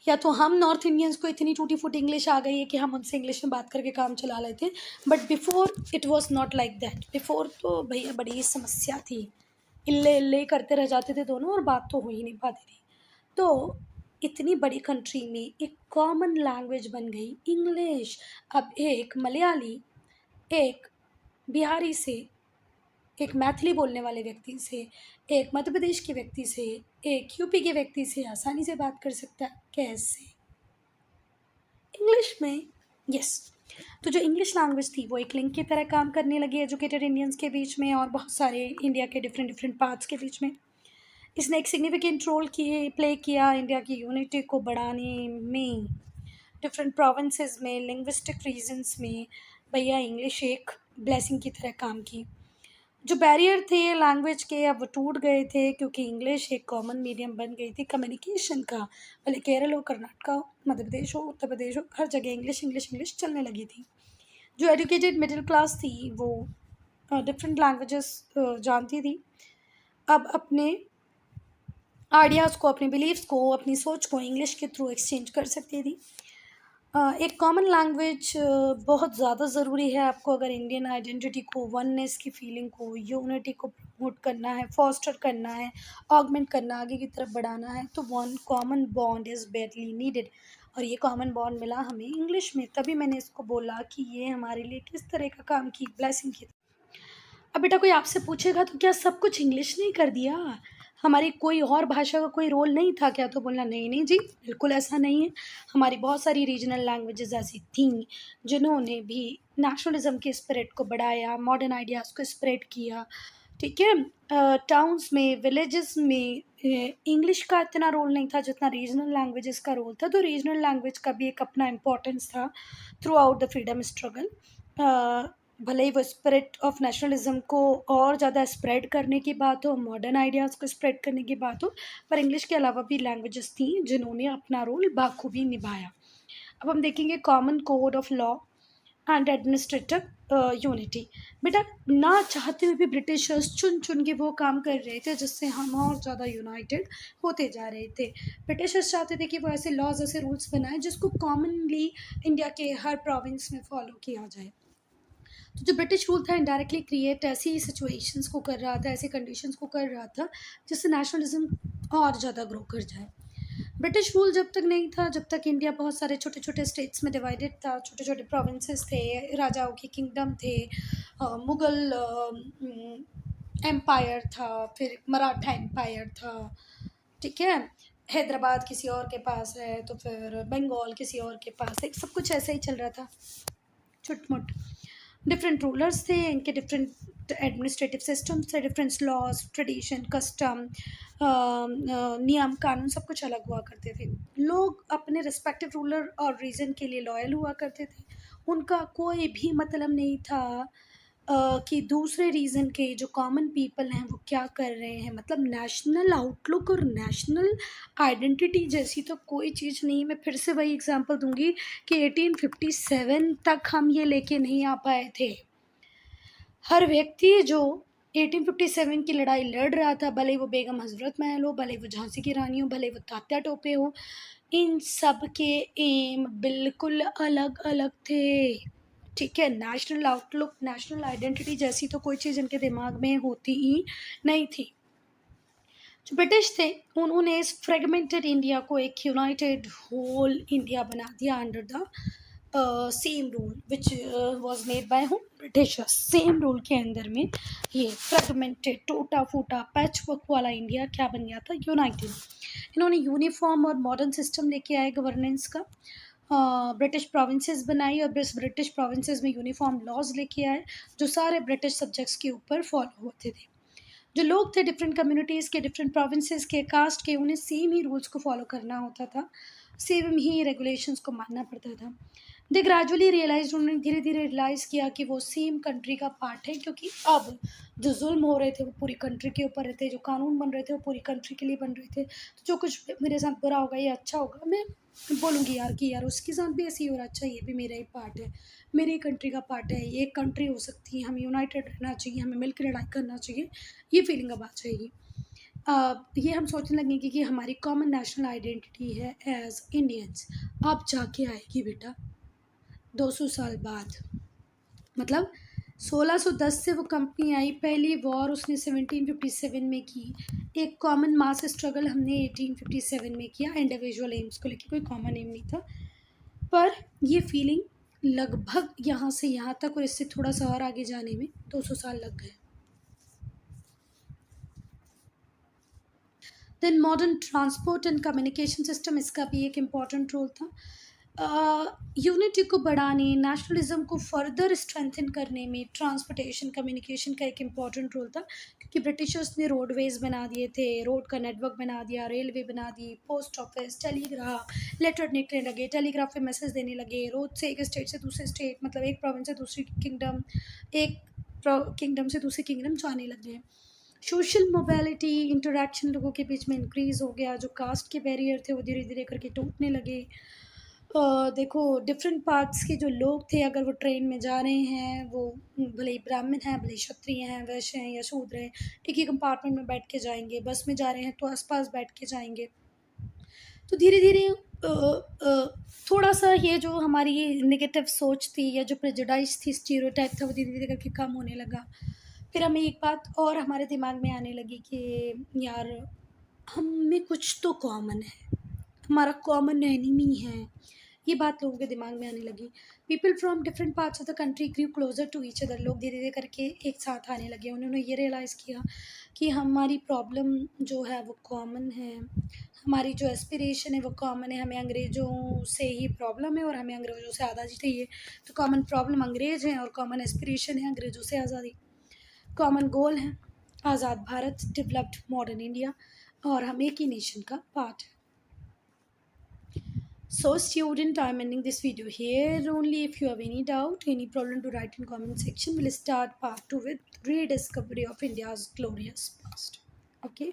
या तो हम नॉर्थ इंडियंस को इतनी टूटी फूटी इंग्लिश आ गई है कि हम उनसे इंग्लिश में बात करके काम चला लेते हैं। But before it was not like that. Before तो भैया बड़ी समस्या थी, इल्ले इल्ले करते रह जाते थे दोनों, और बात तो हो ही नहीं पाती थी। तो इतनी बड़ी कंट्री में एक कॉमन लैंग्वेज बन गई इंग्लिश। अब एक मलयाली, एक बिहारी से, एक मैथिली बोलने वाले व्यक्ति से, एक मध्य प्रदेश के व्यक्ति से, एक यूपी के व्यक्ति से आसानी से बात कर सकता है। कैसे? इंग्लिश में यस, तो जो इंग्लिश लैंग्वेज थी वो एक लिंक की तरह काम करने लगी एजुकेटेड इंडियंस के बीच में और बहुत सारे इंडिया के डिफरेंट डिफरेंट पार्ट्स के बीच में। इसने एक सिग्निफिकेंट रोल किए प्ले किया इंडिया की यूनिटी को बढ़ाने में। डिफरेंट प्रोविंसेस में लिंग्विस्टिक रीजन्स में भैया इंग्लिश एक ब्लेसिंग की तरह काम की। जो बैरियर थे लैंग्वेज के अब वो टूट गए थे क्योंकि इंग्लिश एक कॉमन मीडियम बन गई थी कम्युनिकेशन का। भले केरल हो, कर्नाटक हो, मध्य प्रदेश हो, उत्तर प्रदेश हो, हर जगह इंग्लिश इंग्लिश इंग्लिश चलने लगी थी। जो एजुकेटेड मिडिल क्लास थी वो डिफरेंट लैंग्वेजेस जानती थी। अब अपने आइडियाज़ को, अपने बिलीव्स को, अपनी सोच को इंग्लिश के थ्रू एक्सचेंज कर सकती थी। एक कॉमन लैंग्वेज बहुत ज़्यादा ज़रूरी है आपको अगर इंडियन आइडेंटिटी को, वननेस की फीलिंग को, यूनिटी को प्रमोट करना है, फॉस्टर करना है, ऑगमेंट करना, आगे की तरफ बढ़ाना है, तो one common bond is badly needed. और ये कॉमन बॉन्ड मिला हमें इंग्लिश में, तभी मैंने इसको बोला कि ये हमारे लिए किस तरह का काम की ब्लेसिंग की। अब बेटा कोई आपसे पूछेगा तो क्या सब कुछ इंग्लिश ने ही कर दिया, हमारी कोई और भाषा का कोई रोल नहीं था क्या, तो बोलना नहीं नहीं जी, बिल्कुल ऐसा नहीं है। हमारी बहुत सारी रीजनल लैंग्वेजेस ऐसी थीं जिन्होंने भी नेशनलिज्म के स्पिरिट को बढ़ाया, मॉडर्न आइडियाज़ को स्प्रेड किया। ठीक है, टाउन्स में, विलेजेस में इंग्लिश का इतना रोल नहीं था जितना रीजनल लैंग्वेजेस का रोल था, तो रीजनल लैंग्वेज का भी एक अपना इम्पोर्टेंस था through out the freedom struggle. भले ही वो स्पिरिट ऑफ नेशनलिज्म को और ज़्यादा स्प्रेड करने की बात हो, मॉडर्न आइडियाज़ को स्प्रेड करने की बात हो, पर इंग्लिश के अलावा भी लैंग्वेजेस थी जिन्होंने अपना रोल बाखूबी निभाया। अब हम देखेंगे common code of law and administrative unity. बेटा ना चाहते हुए भी ब्रिटिशर्स चुन चुन के वो काम कर रहे थे जिससे हम और ज़्यादा यूनाइटेड होते जा रहे थे। ब्रिटिशर्स चाहते थे कि वो ऐसे लॉज, ऐसे रूल्स बनाए जिसको कॉमनली इंडिया के हर प्रोविंस में फॉलो किया जाए। तो जो ब्रिटिश रूल था इनडायरेक्टली क्रिएट ऐसी सिचुएशंस को कर रहा था, ऐसी कंडीशंस को कर रहा था जिससे नेशनलिज्म और ज़्यादा ग्रो कर जाए। ब्रिटिश रूल जब तक नहीं था, जब तक इंडिया बहुत सारे छोटे छोटे स्टेट्स में डिवाइडेड था, छोटे छोटे प्रोविंसेस थे, राजाओं के किंगडम थे, मुग़ल एम्पायर था, फिर मराठा एम्पायर था। ठीक है, हैदराबाद किसी और के पास है तो फिर बंगाल किसी और के पास है, सब कुछ ऐसे ही चल रहा था छुटमुट। डिफरेंट रूलर्स थे, इनके डिफरेंट एडमिनिस्ट्रेटिव सिस्टम्स थे, डिफरेंट लॉज, ट्रेडिशन, कस्टम, नियम कानून सब कुछ अलग हुआ करते थे। लोग अपने रिस्पेक्टिव रूलर और रीजन के लिए लॉयल हुआ करते थे। उनका कोई भी मतलब नहीं था कि दूसरे रीजन के जो कॉमन पीपल हैं वो क्या कर रहे हैं। मतलब नेशनल आउटलुक और नेशनल आइडेंटिटी जैसी तो कोई चीज़ नहीं। मैं फिर से वही एग्जांपल दूंगी कि 1857 तक हम ये लेके नहीं आ पाए थे। हर व्यक्ति जो 1857 की लड़ाई लड़ रहा था, भले वो बेगम हजरत महल हो, भले वो झांसी की रानी हो, भले वो तात्या टोपे हो, इन सब के एम बिल्कुल अलग अलग थे। ठीक है, नेशनल आउटलुक, नेशनल आइडेंटिटी जैसी तो कोई चीज़ इनके दिमाग में होती ही नहीं थी। जो ब्रिटिश थे उन्होंने इस फ्रेगमेंटेड इंडिया को एक यूनाइटेड होल इंडिया बना दिया under the same rule which was made by हूँ, ब्रिटिशर्स। सेम रूल के अंदर में ये फ्रेगमेंटेड, टूटा फूटा, पैच वर्क वाला इंडिया क्या बन गया था, यूनाइटेड। इन्होंने यूनिफॉर्म और मॉडर्न सिस्टम लेके आए गवर्नेंस का, ब्रिटिश प्रोविंसेस बनाई और ब्रिटिश प्रोविंसेस में यूनिफॉर्म लॉज लेके आए जो सारे ब्रिटिश सब्जेक्ट्स के ऊपर फॉलो होते थे। जो लोग थे डिफरेंट कम्युनिटीज़ के, डिफरेंट प्रोविंसेस के, कास्ट के, उन्हें सेम ही रूल्स को फॉलो करना होता था, सेम ही रेगुलेशंस को मानना पड़ता था। दे ग्रेजुअली रियलाइज, उन्होंने धीरे धीरे रियलाइज़ किया कि वो सेम कंट्री का पार्ट है, क्योंकि अब जो जुल्म हो रहे थे वो पूरी कंट्री के ऊपर रहते, जो कानून बन रहे थे वो पूरी कंट्री के लिए बन रहे थे। तो जो कुछ मेरे साथ बुरा होगा या अच्छा होगा, मैं बोलूँगी यार कि यार उसके साथ भी ऐसे ही हो रहा, अच्छा ये भी मेरा ही पार्ट है, मेरी कंट्री का पार्ट है, ये एक कंट्री हो सकती है, हमें यूनाइटेड रहना चाहिए, हमें मिलकर लड़ाई करना चाहिए, ये फीलिंग अब आ जाएगी। ये हम सोचने लगेंगे कि हमारी कॉमन नेशनल आइडेंटिटी है एज इंडियंस। अब जाके आएगी बेटा 200 साल बाद। मतलब 1610 से वो कंपनी आई, पहली वॉर उसने 1757 में की, एक कॉमन मास स्ट्रगल हमने 1857 में किया, इंडिविजुअल एम्स को लेकर, कोई कॉमन एम नहीं था। पर ये फीलिंग लगभग यहाँ से यहाँ तक और इससे थोड़ा सा और आगे जाने में 200 साल लग गए। Then modern transport and communication system, इसका भी एक इम्पॉर्टेंट रोल था। यूनिटी को बढ़ाने, नेशनलिज्म को फर्दर स्ट्रेंथन करने में ट्रांसपोर्टेशन कम्युनिकेशन का एक इम्पॉर्टेंट रोल था, क्योंकि ब्रिटिशर्स ने रोडवेज़ बना दिए थे, रोड का नेटवर्क बना दिया, रेलवे बना दी, पोस्ट ऑफिस, टेलीग्राफ, लेटर निकलने लगे, टेलीग्राफ पे मैसेज देने लगे, रोड से एक स्टेट से दूसरे स्टेट, मतलब एक प्रोविंस से दूसरी किंगडम, एक किंगडम से दूसरी किंगडम जाने लग गए। सोशल मोबिलिटी, इंटरेक्शन लोगों के बीच में इंक्रीज़ हो गया, जो कास्ट के बैरियर थे वो धीरे धीरे करके टूटने लगे। देखो, डिफरेंट पार्ट्स के जो लोग थे, अगर वो ट्रेन में जा रहे हैं, वो भले ही ब्राह्मण हैं, भले ही क्षत्रिय हैं, वैश्य हैं या शूद्र हैं, एक ही कंपार्टमेंट में बैठ के जाएंगे। बस में जा रहे हैं तो आसपास बैठ के जाएंगे। तो धीरे धीरे थोड़ा सा ये जो हमारी नेगेटिव सोच थी या जो प्रेजुडाइज थी, स्टीरियोटाइप था, वो धीरे धीरे करके कम होने लगा। फिर हमें एक बात और हमारे दिमाग में आने लगी कि यार, हम में कुछ तो कॉमन है, हमारा कॉमन एनिमी है। ये बात लोगों के दिमाग में आने लगी। People from different parts of the country grew closer to each other. लोग धीरे धीरे करके एक साथ आने लगे। उन्होंने ये रियलाइज़ किया कि हमारी प्रॉब्लम जो है वो कॉमन है, हमारी जो एस्पिरेशन है वो कॉमन है। हमें अंग्रेज़ों से ही प्रॉब्लम है और हमें अंग्रेज़ों से आज़ादी चाहिए। तो कॉमन प्रॉब्लम अंग्रेज़ हैं और कॉमन एस्पिरेशन है अंग्रेज़ों से आज़ादी। कॉमन गोल है आज़ाद भारत, डेवलप्ड मॉडर्न इंडिया, और हम एक ही नेशन का पार्ट है। So student, I'm ending this video here. Only if you have any doubt, any problem, to write in comment section. We'll start part 2 with rediscovery of India's glorious past. Okay.